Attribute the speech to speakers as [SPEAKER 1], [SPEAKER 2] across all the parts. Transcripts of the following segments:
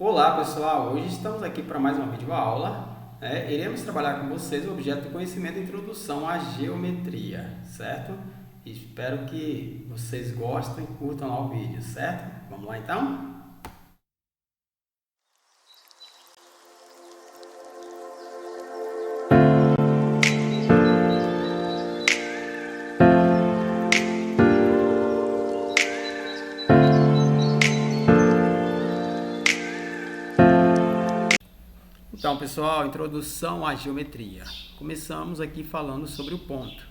[SPEAKER 1] Olá pessoal, hoje estamos aqui para mais uma videoaula. Iremos trabalhar com vocês o objeto de conhecimento Introdução à Geometria, certo? Espero que vocês gostem e curtam lá o vídeo, certo? Vamos lá então? Então pessoal, introdução à geometria. Começamos aqui falando sobre o ponto.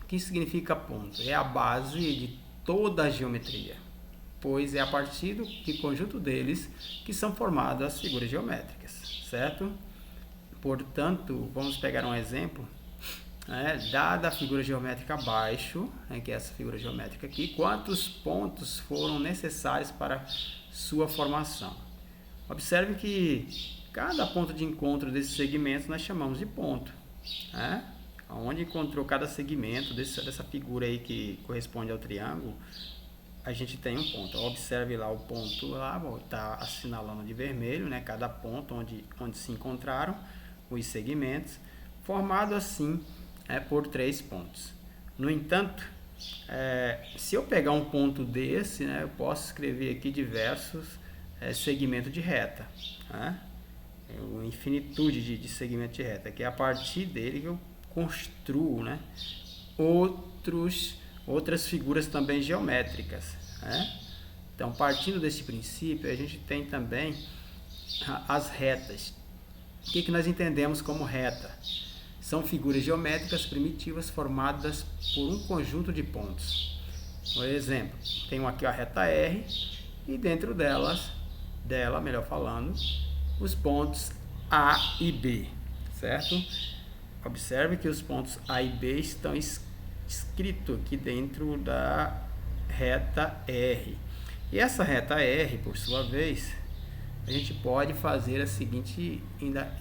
[SPEAKER 1] O que significa ponto? É a base de toda a geometria, pois é a partir do conjunto deles que são formadas as figuras geométricas, certo? Portanto, vamos pegar um exemplo. Dada a figura geométrica abaixo, que é essa figura geométrica aqui, quantos pontos foram necessários para sua formação? Observe que cada ponto de encontro desses segmentos nós chamamos de ponto. Onde encontrou cada segmento dessa figura aí que corresponde ao triângulo, a gente tem um ponto. Observe lá o ponto lá, está assinalando de vermelho, cada ponto onde se encontraram os segmentos, formado assim por 3 pontos. No entanto, se eu pegar um ponto desse, eu posso escrever aqui diversos segmentos de reta. Uma infinitude de segmentos de reta, que é a partir dele que eu construo outras figuras também geométricas. Então, partindo desse princípio, a gente tem também as retas. O que nós entendemos como reta? São figuras geométricas primitivas formadas por um conjunto de pontos. Por exemplo, tenho aqui a reta R e dentro dela, melhor falando, os pontos A e B, certo? Observe que os pontos A e B estão escritos aqui dentro da reta R. E essa reta R, por sua vez, a gente pode fazer a seguinte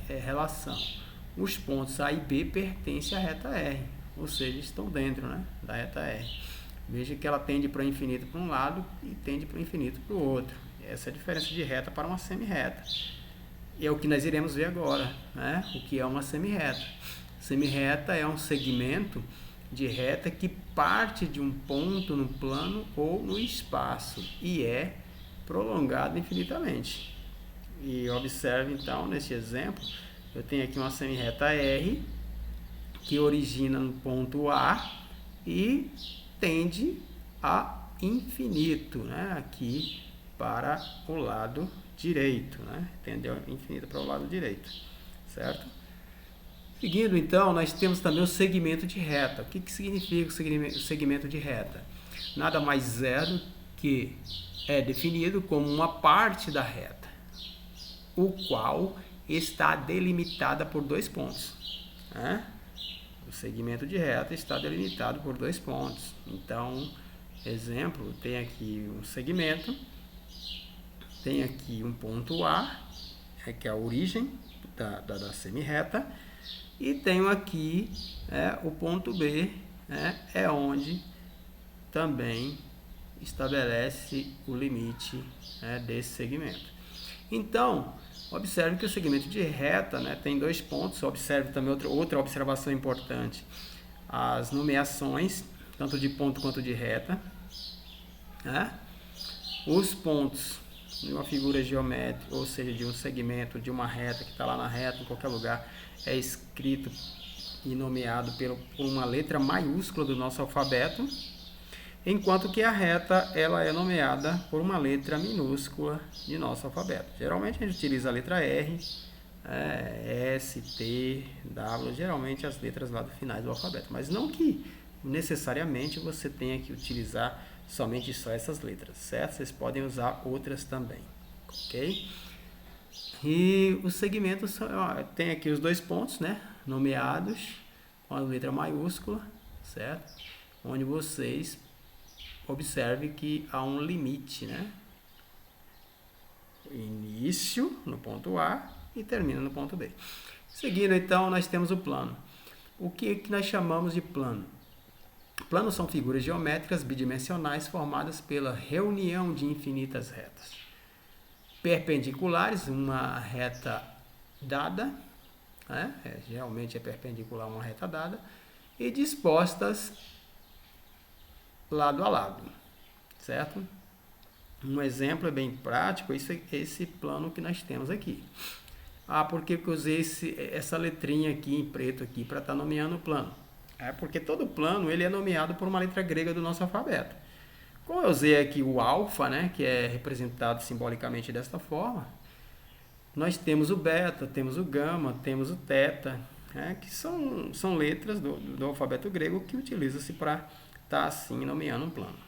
[SPEAKER 1] relação. Os pontos A e B pertencem à reta R, ou seja, estão dentro da reta R. Veja que ela tende para o infinito para um lado e tende para o infinito para o outro. Essa é a diferença de reta para uma semi-reta. E é o que nós iremos ver agora, o que é uma semi-reta. Semi-reta é um segmento de reta que parte de um ponto no plano ou no espaço e é prolongado infinitamente. E observe então, neste exemplo, eu tenho aqui uma semi-reta R que origina no ponto A e tende a infinito, aqui para o lado direito, tende a infinito para o lado direito, certo? Seguindo então, nós temos também o segmento de reta. O que significa o segmento de reta? Nada mais é do que é definido como uma parte da reta, o qual está delimitada por 2 pontos. O segmento de reta está delimitado por 2 pontos. Então, exemplo, tem aqui um segmento, tem aqui um ponto A, que é a origem da semi-reta, e tenho aqui o ponto B, é onde também estabelece o limite desse segmento. Então, observe que o segmento de reta tem 2 pontos. Observe também outra observação importante: as nomeações, tanto de ponto quanto de reta. Os pontos de uma figura geométrica, ou seja, de um segmento, de uma reta que está lá na reta, em qualquer lugar, é escrito e nomeado por uma letra maiúscula do nosso alfabeto, enquanto que a reta ela é nomeada por uma letra minúscula de nosso alfabeto. Geralmente a gente utiliza a letra R, S, T, W, geralmente as letras lá do final do alfabeto, mas não que necessariamente você tenha que utilizar somente só essas letras, certo? Vocês podem usar outras também, ok? E os segmentos tem aqui os 2 pontos, nomeados com a letra maiúscula, certo? Onde vocês observem que há um limite, Início no ponto A e termina no ponto B. Seguindo, então, nós temos o plano. O que nós chamamos de plano? Planos são figuras geométricas bidimensionais formadas pela reunião de infinitas retas. perpendiculares, uma reta dada, né? Geralmente é perpendicular a uma reta dada, e dispostas lado a lado, certo? Um exemplo bem prático é esse plano que nós temos aqui. Por que eu usei essa letrinha aqui em preto aqui para estar nomeando o plano? Porque todo plano ele é nomeado por uma letra grega do nosso alfabeto. Como eu usei aqui o alfa, né, que é representado simbolicamente desta forma, nós temos o beta, temos o gama, temos o teta, né, que são letras do alfabeto grego que utiliza-se para estar assim nomeando um plano.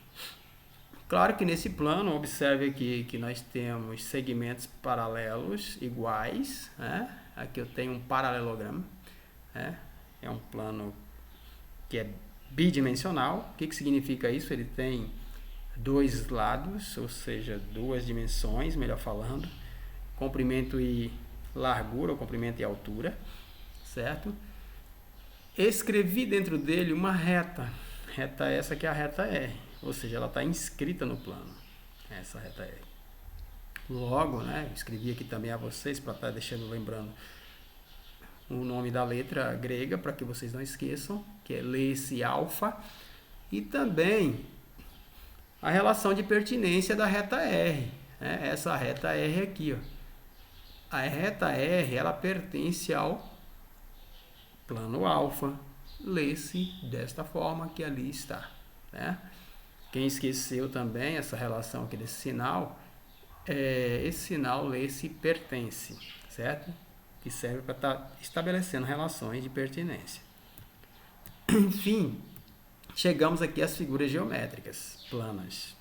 [SPEAKER 1] Claro que nesse plano, observe aqui que nós temos segmentos paralelos iguais, né? Aqui eu tenho um paralelogramo, né? É um plano que é bidimensional. O que significa isso? Ele tem dois lados, ou seja, duas dimensões, melhor falando, comprimento e largura, ou comprimento e altura, certo? Escrevi dentro dele uma reta essa que é a reta R, ou seja, ela está inscrita no plano, essa reta R. Logo, né, eu escrevi aqui também a vocês, para estar deixando lembrando o nome da letra grega, para que vocês não esqueçam, que é lê-se alfa, e também a relação de pertinência da reta R, né, essa reta R aqui, ó. A reta R, ela pertence ao plano alfa, lê-se desta forma que ali está, né? Quem esqueceu também essa relação aqui desse sinal, esse sinal lê-se pertence, certo? Que serve para estar estabelecendo relações de pertinência. Enfim, chegamos aqui às figuras geométricas planas,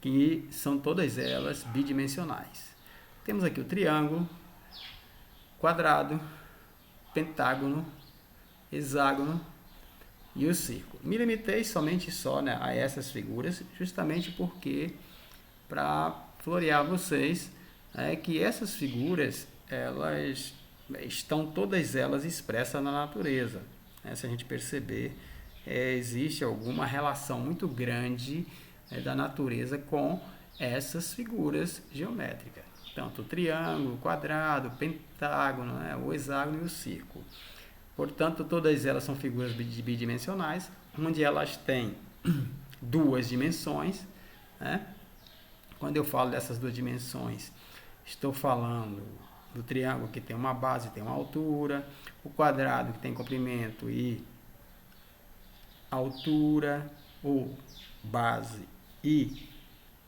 [SPEAKER 1] que são todas elas bidimensionais. Temos aqui o triângulo, quadrado, pentágono, hexágono e o círculo. Me limitei somente né, a essas figuras, justamente porque, para florear vocês, que essas figuras, elas estão todas elas expressas na natureza. Se a gente perceber, existe alguma relação muito grande da natureza com essas figuras geométricas. Tanto o triângulo, o quadrado, o pentágono, o hexágono e o círculo. Portanto, todas elas são figuras bidimensionais, onde elas têm duas dimensões, né? Quando eu falo dessas duas dimensões, estou falando do triângulo que tem uma base e tem uma altura, o quadrado que tem comprimento e altura, ou base e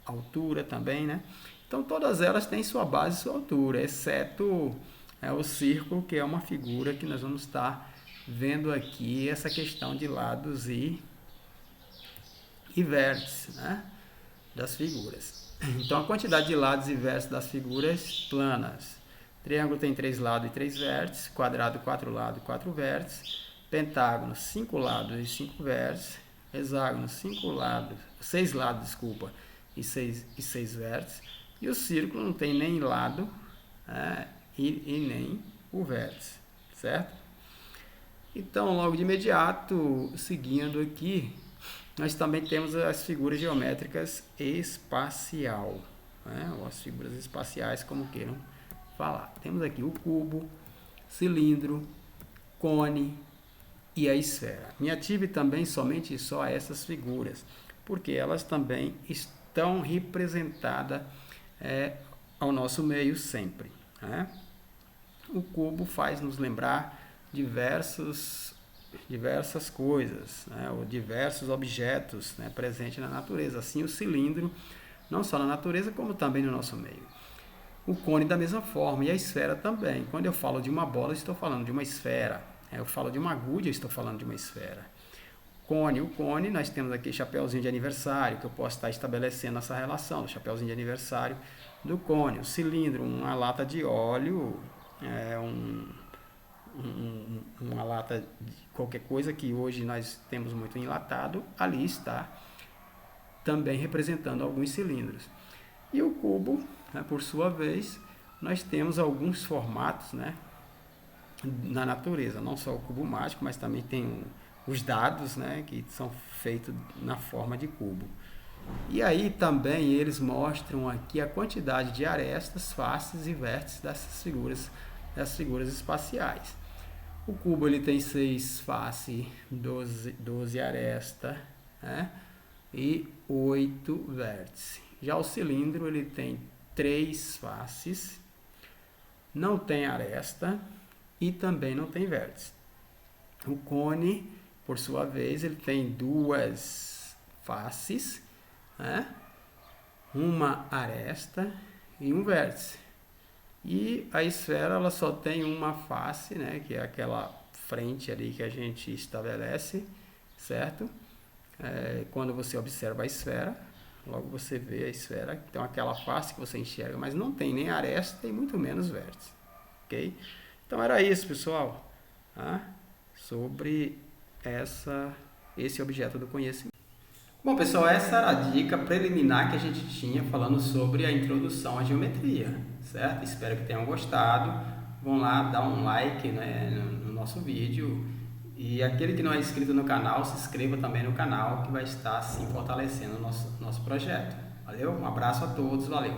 [SPEAKER 1] altura também, né? Então, todas elas têm sua base e sua altura, exceto o círculo, que é uma figura que nós vamos estar vendo aqui, essa questão de lados e vértices, né, das figuras. Então, a quantidade de lados e vértices das figuras planas. Triângulo tem 3 lados e 3 vértices, quadrado 4 lados e 4 vértices, pentágono 5 lados e 5 vértices, hexágono 6 lados, desculpa, e 6 vértices, e o círculo não tem nem lado, e nem o vértice, certo? Então, logo de imediato, seguindo aqui, nós também temos as figuras geométricas espacial, ou as figuras espaciais, como queiram falar. Temos aqui o cubo, cilindro, cone e a esfera. Me ative também somente só a essas figuras, porque elas também estão representadas ao nosso meio sempre, né? O cubo faz nos lembrar diversas coisas, ou diversos objetos, presentes na natureza. Assim, o cilindro, não só na natureza, como também no nosso meio. O cone da mesma forma, e a esfera também. Quando eu falo de uma bola, eu estou falando de uma esfera. Eu falo de uma agulha, eu estou falando de uma esfera. O cone, nós temos aqui chapeuzinho de aniversário, que eu posso estar estabelecendo essa relação, o chapeuzinho de aniversário do cone. O cilindro, uma lata de óleo, uma lata de qualquer coisa que hoje nós temos muito enlatado, ali está também representando alguns cilindros. E o cubo, por sua vez, nós temos alguns formatos, na natureza, não só o cubo mágico, mas também tem os dados, que são feitos na forma de cubo. E aí também eles mostram aqui a quantidade de arestas, faces e vértices das figuras espaciais. O cubo ele tem 6 faces, 12 arestas, né? E 8 vértices. Já o cilindro ele tem 3 faces, não tem aresta e também não tem vértice. O cone, por sua vez, ele tem 2 faces, né? Uma aresta e um vértice. E a esfera ela só tem uma face, né? Que é aquela frente ali que a gente estabelece, certo? Quando você observa a esfera, logo você vê a esfera, então aquela face que você enxerga, mas não tem nem aresta e muito menos vértice, ok? Então era isso, pessoal, tá? Sobre esse objeto do conhecimento. Bom, pessoal, essa era a dica preliminar que a gente tinha falando sobre a introdução à geometria, certo? Espero que tenham gostado. Vão lá dar um like, né, no nosso vídeo. E aquele que não é inscrito no canal, se inscreva também no canal, que vai estar assim fortalecendo o nosso projeto. Valeu? Um abraço a todos, valeu!